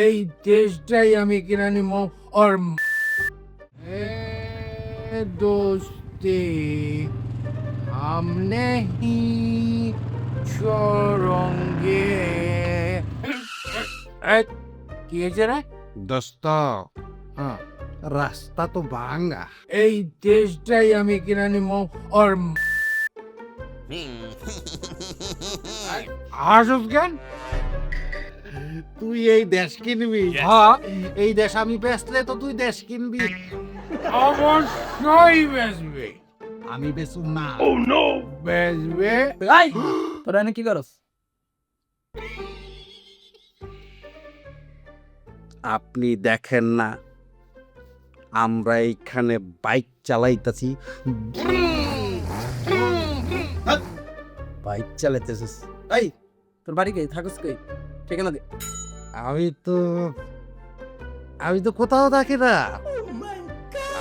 এই দেশটাই আমি কিনে নিব और दोस्ती हम नहीं छोड़ेंगे কি হয়েছে রে দোস্ত হ্যাঁ রাস্তা তো ভাঙ্গা। এই দেশটাই আমি কিনে নিব और হাসুস কেন তুই এই দেশ কিনবি? হ্যাঁ এই দেশ আমি বেচলে তো তুই দেশ কিনবি। অবশ্যই বেচবে আমি বেচুম না। বেচবে এই তোরা এনে কি করস? আপনি দেখেন না আমরা এইখানে বাইক চালাইতাছি। বাইক চালাইতেছিস? এই তোর বাড়ি কে থাকস কই? ঠিকানা দে। আমি তো কোথাও থাকি না।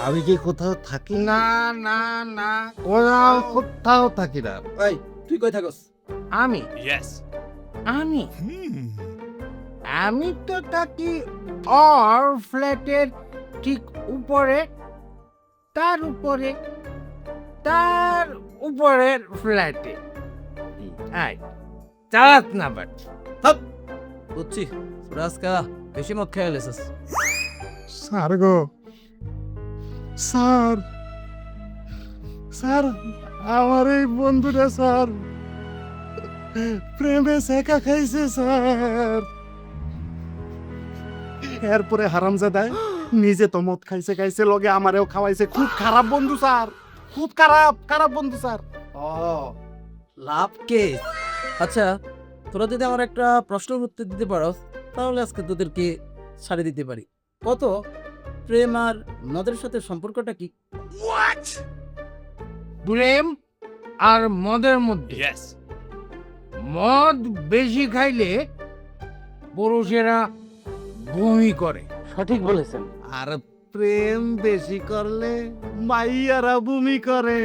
আমি কি কোথাও থাকি? না না না কোথাও থাকি না। এই তুই কই থাকস? আমি আমি আমি তো থাকি আর ফ্ল্যাটের ঠিক উপরে তার উপরের ফ্ল্যাটে আয় চালাত না বাট বুঝছি রাজকা বেশি মদ খেয়ে লেছিস। স্যার গো স্যার, স্যার আমার এই বন্ধুরা স্যার প্রেমে শেখা খাইছে স্যার। এরপরে হারামজাদায় নিজে তো মদ খাইছে লগে আমারেও খাওয়াইছে। খুব খারাপ বন্ধু স্যার, খুব খারাপ বন্ধু স্যার। ও লাভ কে? আচ্ছা তোরা যদি আমার একটা প্রশ্নের উত্তর দিতে পারস তাহলে আজকে তোদেরকে ছাড়ে দিতে পারি। কত প্রেম আর মদের সাথে সম্পর্কটা কি? প্রেম আর মদের মধ্যে মদ বেশি খাইলে পুরুষেরা বমি করে। সঠিক বলেছেন। আর প্রেম বেশি করলে মাইয়ারা বমি করে।